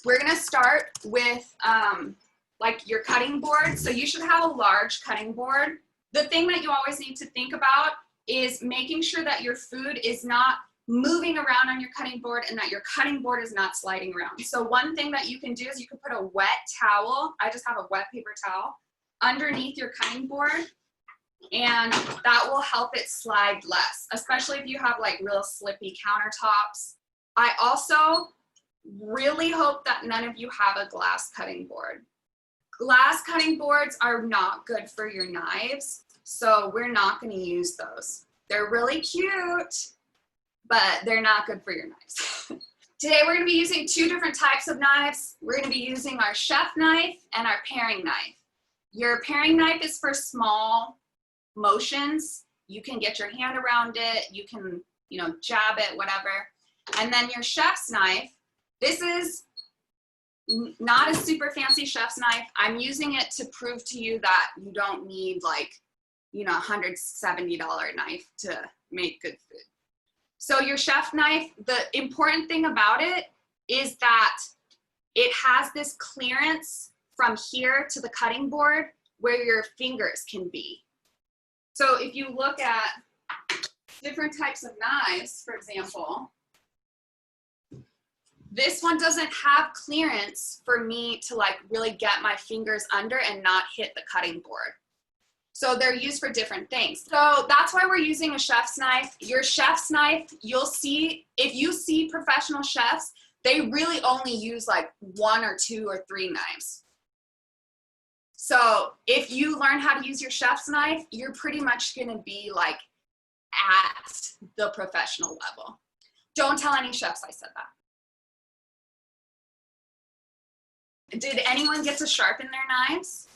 We're gonna start with like your cutting board. So you should have a large cutting board. The thing that you always need to think about is making sure that your food is not moving around on your cutting board and that your cutting board is not sliding around. So one thing that you can do is you can put a wet towel, I just have a wet paper towel, underneath your cutting board, and that will help it slide less, especially if you have like real slippy countertops. I also really hope that none of you have a glass cutting board. Glass cutting boards are not good for your knives, so we're not going to use those. They're really cute, but they're not good for your knives. Today we're going to be using two different types of knives. We're going to be using our chef knife and our paring knife. Your paring knife is for small motions. You can get your hand around it, you can, jab it, whatever. And then your chef's knife, this is not a super fancy chef's knife. I'm using it to prove to you that you don't need like, $170 knife to make good food. So your chef knife, the important thing about it is that it has this clearance from here to the cutting board where your fingers can be. So if you look at different types of knives, for example, this one doesn't have clearance for me to like really get my fingers under and not hit the cutting board. So they're used for different things. So that's why we're using a chef's knife. Your chef's knife, you'll see, if you see professional chefs, they really only use like 1 or 2 or 3 knives. So if you learn how to use your chef's knife, you're pretty much gonna be like at the professional level. Don't tell any chefs I said that. Did anyone get to sharpen their knives?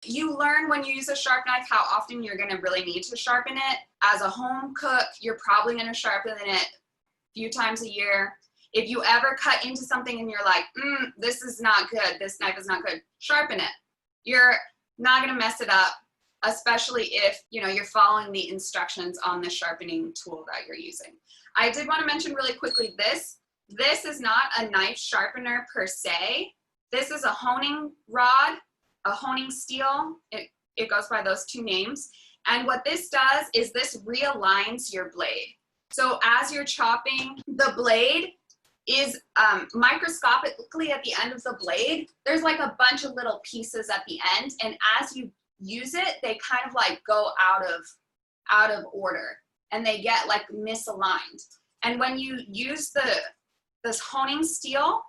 You learn when you use a sharp knife how often you're gonna really need to sharpen it. As a home cook, you're probably gonna sharpen it a few times a year. If you ever cut into something and you're like, this is not good, this knife is not good, sharpen it. You're not gonna mess it up, especially if you're following the instructions on the sharpening tool that you're using. I did wanna mention really quickly this is not a knife sharpener per se. This is a honing rod, a honing steel. It goes by those 2 names. And what this does is this realigns your blade. So as you're chopping, the blade is microscopically at the end of the blade, there's like a bunch of little pieces at the end. And as you use it, they kind of like go out of order and they get like misaligned. And when you use this honing steel,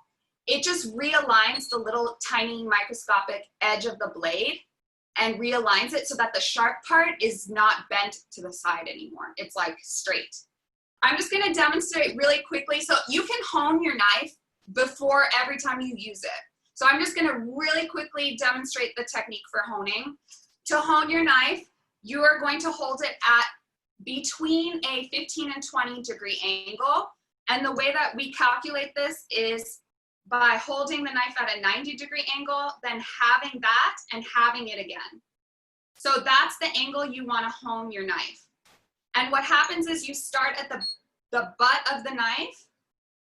it just realigns the little tiny microscopic edge of the blade and realigns it so that the sharp part is not bent to the side anymore. It's like straight. I'm just gonna demonstrate really quickly. So you can hone your knife before every time you use it. So I'm just gonna really quickly demonstrate the technique for honing. To hone your knife, you are going to hold it at between a 15 and 20 degree angle. And the way that we calculate this is by holding the knife at a 90 degree angle, then having that and having it again. So that's the angle you want to hone your knife. And what happens is you start at the butt of the knife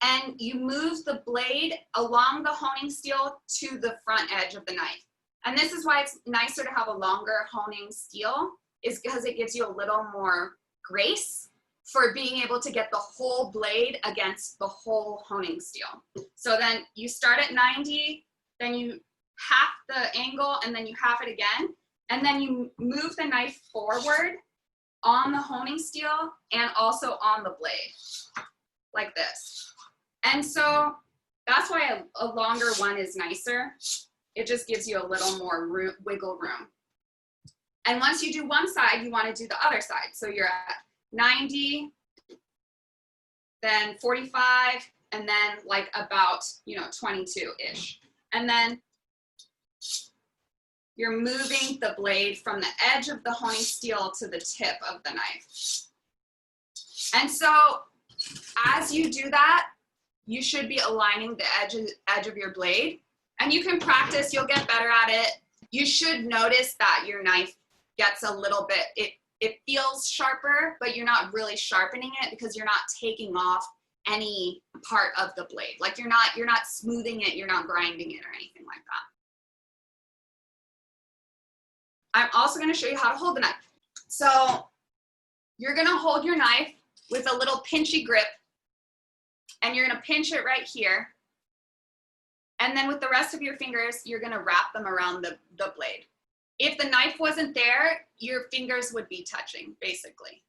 and you move the blade along the honing steel to the front edge of the knife. And this is why it's nicer to have a longer honing steel, is because it gives you a little more grace for being able to get the whole blade against the whole honing steel. So then you start at 90, then you half the angle, and then you half it again, and then you move the knife forward on the honing steel and also on the blade, like this. And so that's why a longer one is nicer. It just gives you a little more wiggle room. And once you do one side, you want to do the other side. So you're at 90, then 45, and then like about 22-ish. And then you're moving the blade from the edge of the honing steel to the tip of the knife. And so as you do that, you should be aligning the edge of your blade. And you can practice, you'll get better at it. You should notice that your knife gets a little bit, it feels sharper, but you're not really sharpening it because you're not taking off any part of the blade. Like you're not smoothing it, you're not grinding it or anything like that. I'm also going to show you how to hold the knife. So you're going to hold your knife with a little pinchy grip, and you're going to pinch it right here. And then with the rest of your fingers, you're going to wrap them around the blade. If the knife wasn't there, your fingers would be touching, basically.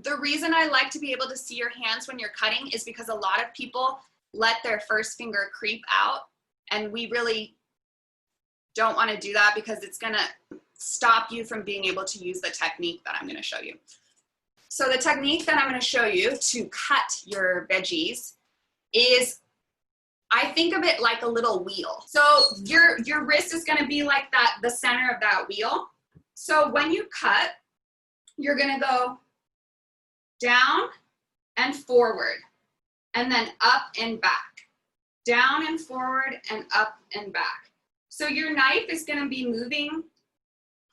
The reason I like to be able to see your hands when you're cutting is because a lot of people let their first finger creep out, and we really don't want to do that because it's going to stop you from being able to use the technique that I'm going to show you. So the technique that I'm going to show you to cut your veggies is, I think of it like a little wheel. So your wrist is going to be like that, the center of that wheel. So when you cut, you're going to go down and forward, and then up and back, down and forward and up and back. So your knife is going to be moving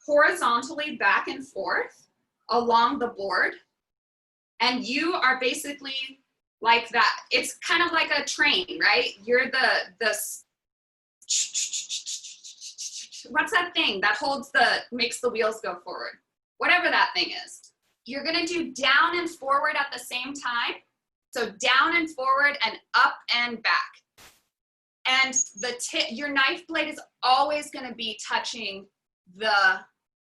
horizontally back and forth along the board, and you are basically like that. It's kind of like a train, right? You're the what's that thing that makes the wheels go forward? Whatever that thing is. You're going to do down and forward at the same time. So down and forward and up and back. And your knife blade is always going to be touching the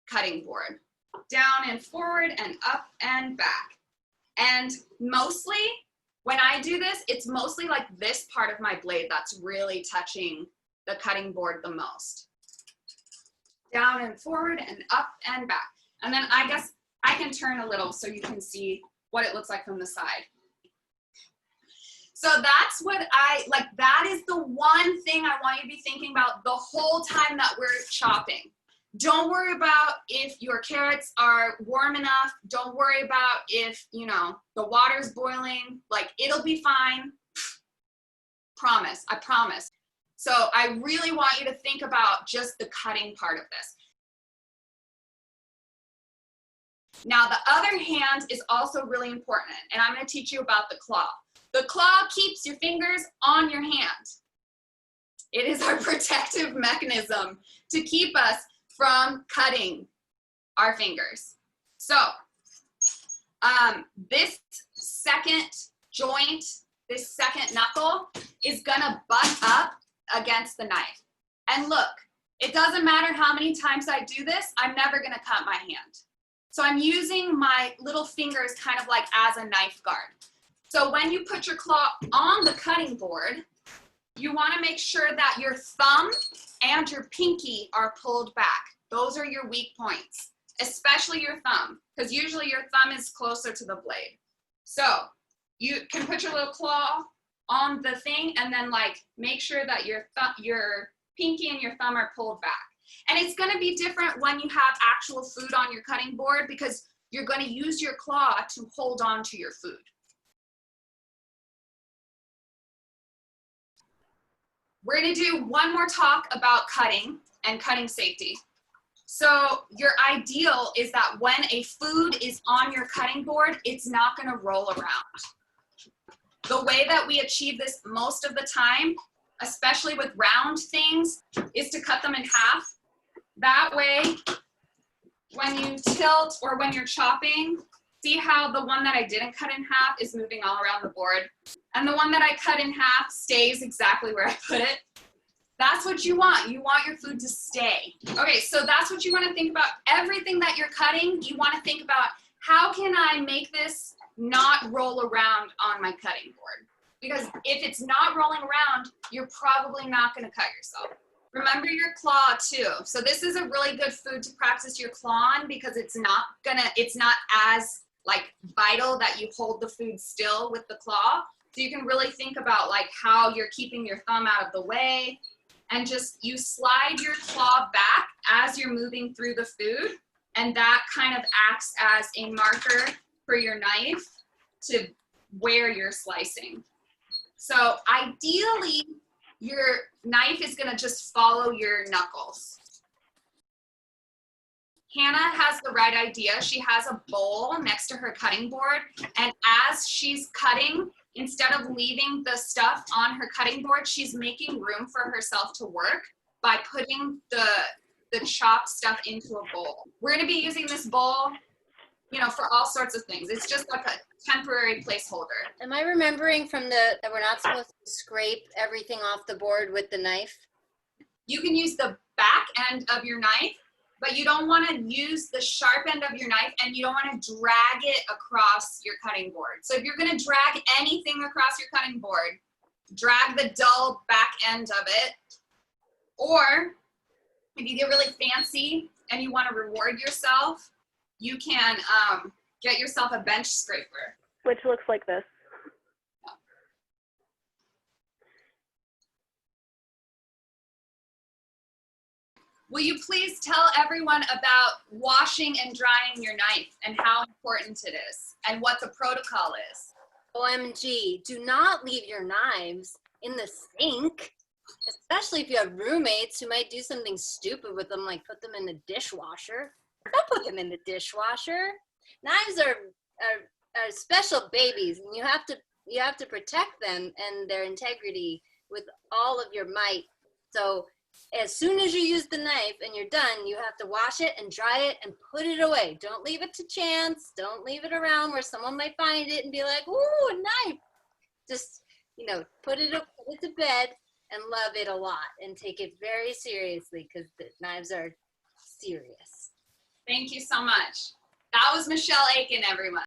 cutting board. Down and forward and up and back. And mostly, when I do this, it's mostly like this part of my blade that's really touching the cutting board the most. Down and forward and up and back. And then I guess I can turn a little so you can see what it looks like from the side. So that's what that is the one thing I want you to be thinking about the whole time that we're chopping. Don't worry about if your carrots are warm enough. Don't worry about if, the water's boiling. Like, it'll be fine. Promise, I promise. So I really want you to think about just the cutting part of this. Now, the other hand is also really important, and I'm going to teach you about the claw. The claw keeps your fingers on your hand. It is our protective mechanism to keep us from cutting our fingers. So, this second joint, this second knuckle is going to butt up against the knife. And look, it doesn't matter how many times I do this, I'm never going to cut my hand. So I'm using my little fingers kind of like as a knife guard. So when you put your claw on the cutting board, you want to make sure that your thumb and your pinky are pulled back. Those are your weak points, especially your thumb, because usually your thumb is closer to the blade. So you can put your little claw on the thing and then make sure that your pinky and your thumb are pulled back. And it's going to be different when you have actual food on your cutting board because you're going to use your claw to hold on to your food. We're going to do one more talk about cutting and cutting safety. So your ideal is that when a food is on your cutting board, it's not going to roll around. The way that we achieve this most of the time, especially with round things, is to cut them in half. That way, when you tilt or when you're chopping, see how the one that I didn't cut in half is moving all around the board, and the one that I cut in half stays exactly where I put it. That's what you want. You want your food to stay. Okay, so that's what you want to think about. Everything that you're cutting, you want to think about, how can I make this not roll around on my cutting board? Because if it's not rolling around, you're probably not going to cut yourself. Remember your claw too. So this is a really good food to practice your claw on because it's not as vital that you hold the food still with the claw. So you can really think about how you're keeping your thumb out of the way, and just you slide your claw back as you're moving through the food, and that kind of acts as a marker for your knife to where you're slicing. So ideally, your knife is going to just follow your knuckles. Hannah has the right idea. She has a bowl next to her cutting board, and as she's cutting, instead of leaving the stuff on her cutting board, she's making room for herself to work by putting the chopped stuff into a bowl. We're gonna be using this bowl, you know, for all sorts of things. It's just like a temporary placeholder. Am I remembering from that we're not supposed to scrape everything off the board with the knife? You can use the back end of your knife, but you don't want to use the sharp end of your knife, and you don't want to drag it across your cutting board. So if you're going to drag anything across your cutting board, drag the dull back end of it. Or if you get really fancy and you want to reward yourself, you can get yourself a bench scraper. Which looks like this. Will you please tell everyone about washing and drying your knife and how important it is and what the protocol is? OMG, do not leave your knives in the sink, especially if you have roommates who might do something stupid with them, like put them in the dishwasher. Don't put them in the dishwasher. Knives are special babies, and you have to protect them and their integrity with all of your might. So as soon as you use the knife and you're done, you have to wash it and dry it and put it away. Don't leave it to chance. Don't leave it around where someone might find it and be like, ooh, a knife. Just, you know, put it to bed and love it a lot and take it very seriously, because the knives are serious. Thank you so much. That was Michelle Aiken, everyone.